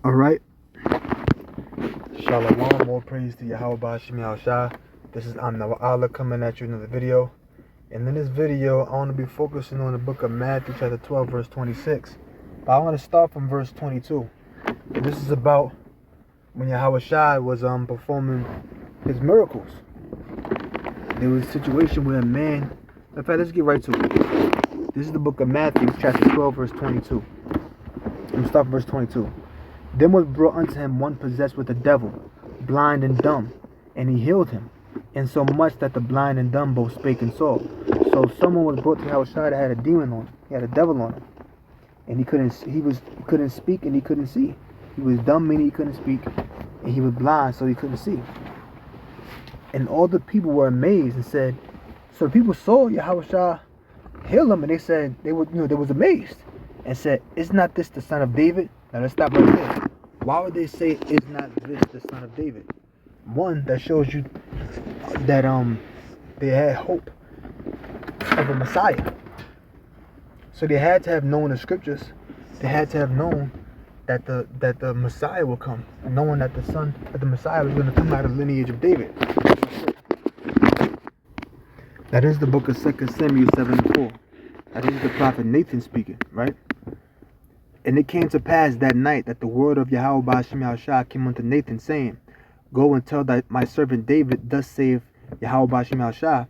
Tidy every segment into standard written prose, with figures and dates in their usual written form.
Alright. Shalom, more praise to Yahweh Bashim Shah. This is Allah coming at you in another video. And in this video, I want to be focusing on the book of Matthew chapter 12, verse 26. But I want to start from verse 22. And this is about when Yahweh Shah was performing his miracles. There was a situation where a man... In fact, let's get right to it. This is the book of Matthew chapter 12, verse 22. I'm going to start from verse 22. Then was brought unto him one possessed with a devil, blind and dumb, and he healed him, insomuch that the blind and dumb both spake and saw. So someone was brought to Yahweh that had a demon on him. He had a devil on him, and he couldn't speak and he couldn't see. He was dumb, meaning he couldn't speak, and he was blind, so he couldn't see. And all the people were amazed and said, so the people saw Yahweh heal him, and they said they was amazed and said, is not this the son of David? Now let's stop right there. Why would they say, is not this the son of David? One, that shows you that they had hope of a Messiah. So they had to have known the scriptures. They had to have known that the Messiah will come, knowing that the Messiah was going to come out of the lineage of David. That is the book of 2 Samuel 7:4. That is the prophet Nathan speaking, right? And it came to pass that night that the word of Yahweh Bashim Shah came unto Nathan, saying, go and tell my servant David, thus saith Yahweh Bashim Shah,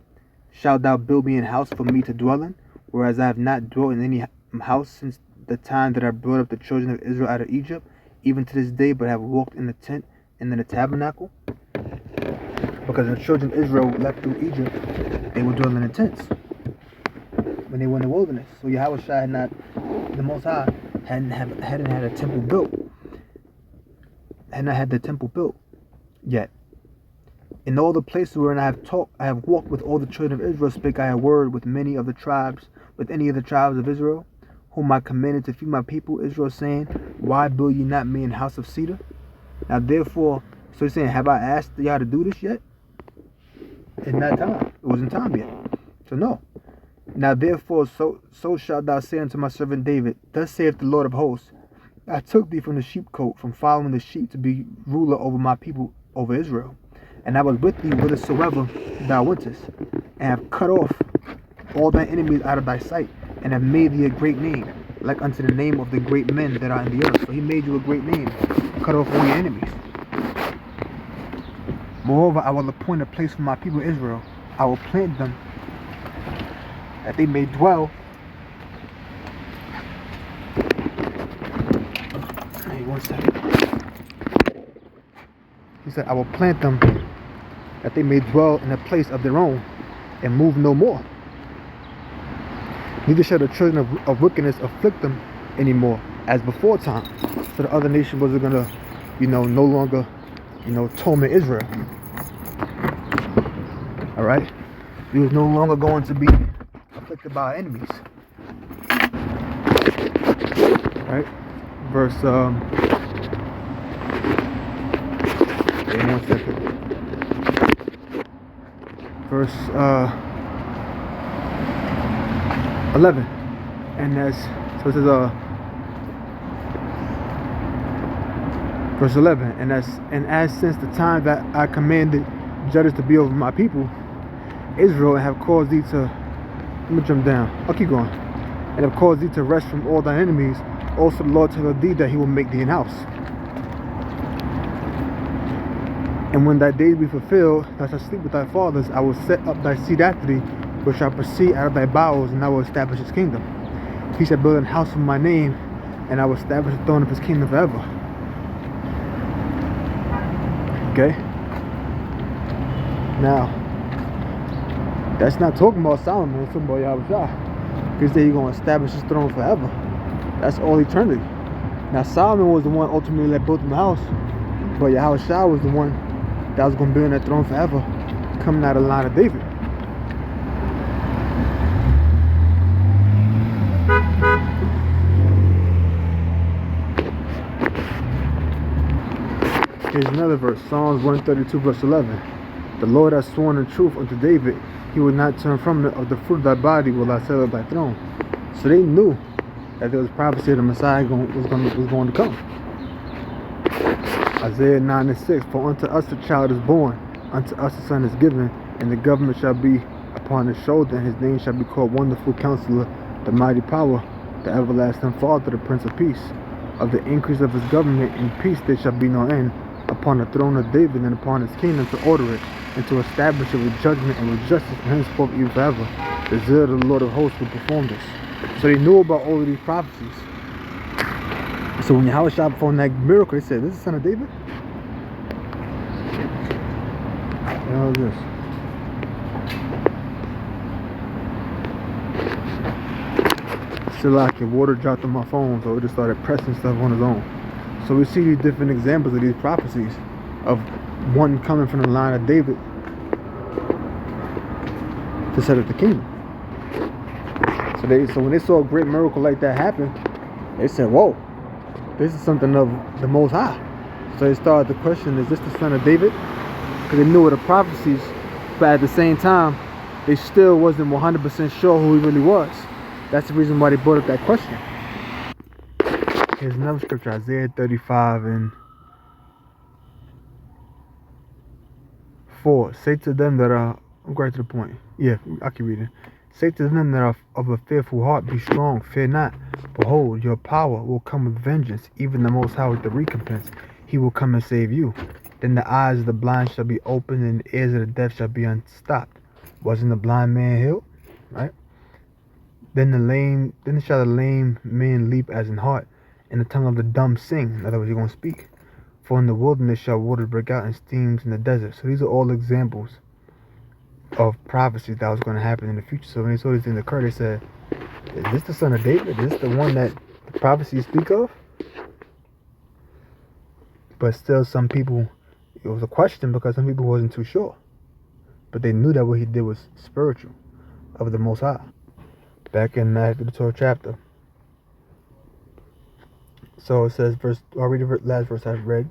shalt thou build me an house for me to dwell in, whereas I have not dwelt in any house since the time that I brought up the children of Israel out of Egypt, even to this day, but have walked in the tent and in the tabernacle? Because the children of Israel left through Egypt, they were dwelling in tents when they were in the wilderness. So Yahweh Shah had not, the Most High, hadn't had a temple built. Had not had the temple built yet. In all the places wherein I have walked with all the children of Israel, spake I a word with many of the tribes, with any of the tribes of Israel, whom I commanded to feed my people Israel, saying, why build ye not me an house of cedar? Now therefore, so he's saying, have I asked y'all to do this yet? In that time. It wasn't time yet. So no. Now therefore, so shalt thou say unto my servant David, thus saith the Lord of hosts, I took thee from the sheepcote, from following the sheep, to be ruler over my people, over Israel. And I was with thee whithersoever thou wentest, and have cut off all thy enemies out of thy sight, and have made thee a great name, like unto the name of the great men that are in the earth. So he made you a great name, cut off all your enemies. Moreover, I will appoint a place for my people Israel. I will plant them, that they may dwell. Hey, 1 second. He said, I will plant them, that they may dwell in a place of their own, and move no more. Neither shall the children of wickedness afflict them anymore, as before time. So the other nation wasn't gonna, no longer, torment Israel. Alright? He was no longer going to be afflicted by our enemies. Right? Verse 1 second. Verse 11. And so it says verse 11, and as since the time that I commanded judges to be over my people Israel, and have caused thee to, let me jump down, I'll keep going, and have caused thee to rest from all thine enemies, also the Lord telleth thee that he will make thee an house. And when thy days be fulfilled, thou shalt sleep with thy fathers, I will set up thy seed after thee, which shall proceed out of thy bowels, and I will establish his kingdom. He shall build an house for my name, and I will establish the throne of his kingdom forever. Okay? Now, that's not talking about Solomon, it's talking about Yahweh Shah. Because he's going to establish his throne forever. That's all eternity. Now, Solomon was the one ultimately that built him the house, but Yahweh Shah was the one that was going to build that throne forever, coming out of the line of David. Here's another verse, Psalms 132 verse 11. The Lord has sworn in truth unto David, he will not turn from of the fruit of thy body will I set up thy throne. So they knew that there was prophecy of the Messiah was going to come. Isaiah 9:6. For unto us a child is born, unto us a son is given, and the government shall be upon his shoulder, and his name shall be called Wonderful Counselor, the Mighty Power, the Everlasting Father, the Prince of Peace. Of the increase of his government and peace there shall be no end, upon the throne of David and upon his kingdom, to order it and to establish it with judgment and with justice from henceforth even forever. The zeal of the Lord of hosts will perform this. So they knew about all of these prophecies. So when Yahushua performed that miracle, they said, "This is the son of David?" What the hell is this? Still like water dropped on my phone, so it just started pressing stuff on its own. So we see these different examples of these prophecies of one coming from the line of David to set up the kingdom. So when they saw a great miracle like that happen, they said, "Whoa, this is something of the Most High." So they started to question, is this the son of David? Because they knew of the prophecies, but at the same time, they still wasn't 100% sure who he really was. That's the reason why they brought up that question. Here's another scripture, Isaiah 35:4. Say to them that are, I'm right to the point. Yeah, I can read it. Say to them that are of a fearful heart, be strong, fear not. Behold, your power will come with vengeance, even the Most High with the recompense. He will come and save you. Then the eyes of the blind shall be opened, and the ears of the deaf shall be unstopped. Wasn't the blind man healed? Right? Then shall the lame man leap as in heart, and the tongue of the dumb sing. In other words, you're going to speak. For in the wilderness shall waters break out and streams in the desert. So these are all examples of prophecies that was going to happen in the future. So when they saw these things occur, they said, is this the son of David? Is this the one that the prophecies speak of? But still, some people, it was a question because some people wasn't too sure. But they knew that what he did was spiritual, of the Most High. Back in Matthew the 12th chapter. So it says, I'll read the last verse I've read.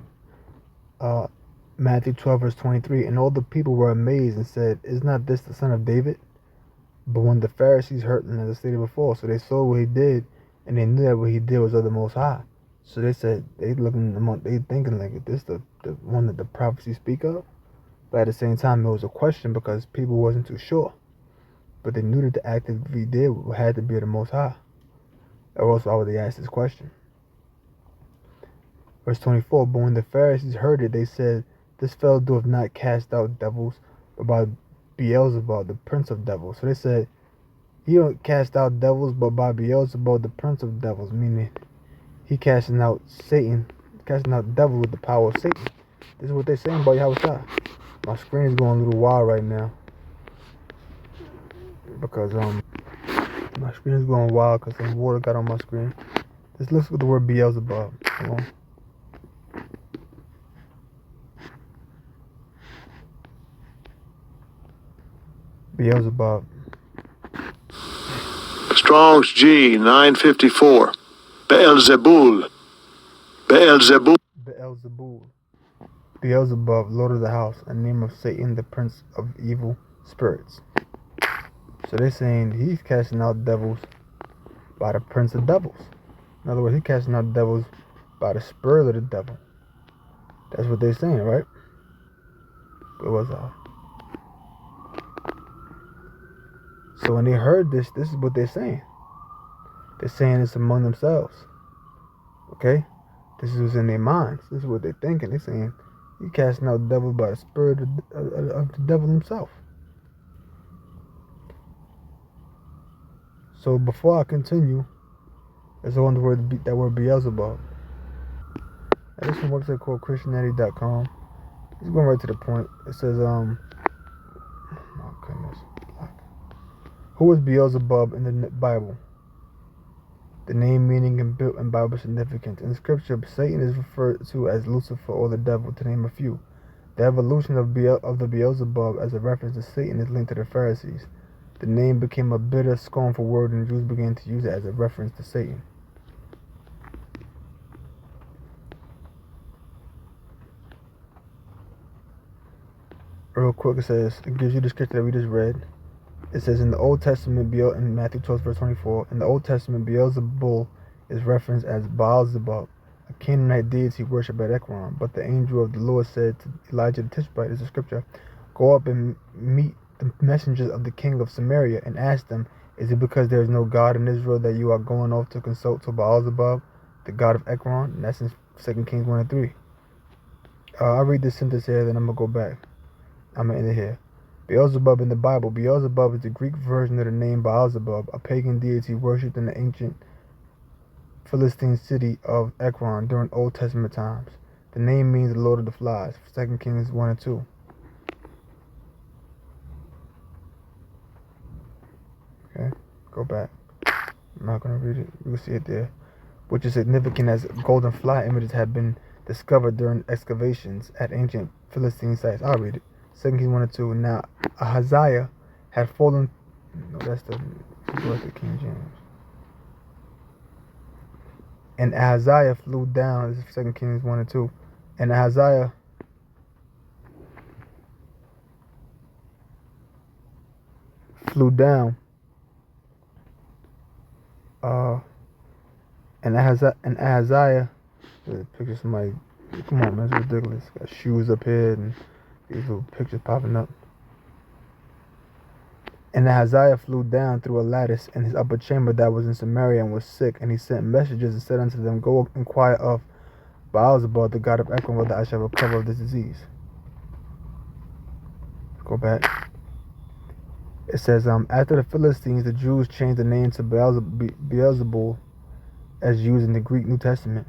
Matthew 12 verse 23. And all the people were amazed and said, is not this the son of David? But when the Pharisees heard him, as I stated before, so they saw what he did, and they knew that what he did was of the Most High. So they said, they thinking like, is this the one that the prophecies speak of? But at the same time, it was a question because people wasn't too sure. But they knew that the act that he did had to be of the Most High. Or else why would they ask this question? Verse 24, but when the Pharisees heard it, they said, this fellow doeth not cast out devils, but by Beelzebub, the prince of devils. So they said, he don't cast out devils, but by Beelzebub, the prince of devils, meaning he casting out Satan, casting out the devil with the power of Satan. This is what they're saying about Yahushua. My screen is going a little wild right now because my screen is going wild because some water got on my screen. Let's look at the word Beelzebub. Come on. Beelzebub. Strong's G 954. Beelzebul. Beelzebul. Beelzebub, Lord of the House, a name of Satan, the prince of evil spirits. So they're saying he's casting out devils by the prince of devils. In other words, he's casting out devils by the spirit of the devil. That's what they're saying, right? It was So when they heard this is what they're saying. They're saying it's among themselves. Okay? This is what's in their minds. This is what they're thinking. They're saying he's casting out devils by the spirit of the devil himself. So before I continue, let's go on the word, that word Beelzebub. Now, this is a website called Christianity.com. It's going right to the point. It says, oh goodness. Who is Beelzebub in the Bible? The name, meaning, and Bible significance. In Scripture, Satan is referred to as Lucifer or the devil, to name a few. The evolution of the Beelzebub as a reference to Satan is linked to the Pharisees. The name became a bitter, scornful word, and Jews began to use it as a reference to Satan. Real quick, it gives you the scripture that we just read. It says in the Old Testament, in Matthew 12, verse 24, in the Old Testament, Beelzebul is referenced as Baalzebub, a Canaanite deity worshipped at Ekron. But the angel of the Lord said to Elijah the Tishbite, is the scripture, go up and meet the messengers of the king of Samaria and ask them, is it because there is no God in Israel that you are going off to consult to Baal-zebub, the god of Ekron? And that's in 2 Kings 1 and 3. I'll read this sentence here, then I'm going to go back. I'm going to end it here. Beelzebub in the Bible. Beelzebub is the Greek version of the name Baal-zebub, a pagan deity worshipped in the ancient Philistine city of Ekron during Old Testament times. The name means the Lord of the Flies. 2 Kings 1 and 2. Okay, go back. I'm not going to read it. You can see it there. Which is significant as golden fly images have been discovered during excavations at ancient Philistine sites. I'll read it. 2 Kings 1 and 2. Now, Ahaziah had fallen. No, that's the King James. And Ahaziah flew down. This is 2 Kings 1 and 2. And Ahaziah flew down. And Ahaziah, picture somebody. Come on, man, it's ridiculous. Got shoes up here and these little pictures popping up. And Ahaziah flew down through a lattice in his upper chamber that was in Samaria and was sick. And he sent messengers and said unto them, go inquire of Baal-zebub, the god of Ekron, whether I shall recover of this disease. Go back. It says, after the Philistines, the Jews changed the name to Beelzebul, as used in the Greek New Testament,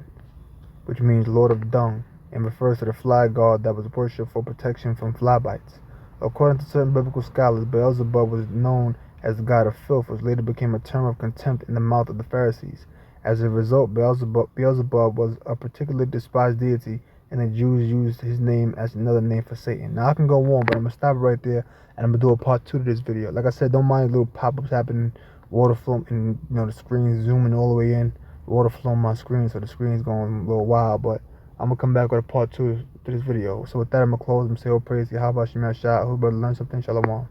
which means Lord of Dung, and refers to the fly god that was worshipped for protection from fly bites. According to certain biblical scholars, Beelzebub was known as the god of filth, which later became a term of contempt in the mouth of the Pharisees. As a result, Beelzebub was a particularly despised deity, and the Jews used his name as another name for Satan. Now I can go on, but I'm going to stop right there, and I'm going to do a part 2 to this video. Like I said, don't mind little pop-ups happening, water flow, and the screen zooming all the way in, water flow on my screen, so the screen's going a little wild, but I'm going to come back with a part 2 to this video. So with that, I'm going to close and say, oh, praise Yahweh, Shemel Shah. I hope you learned something. Shalom.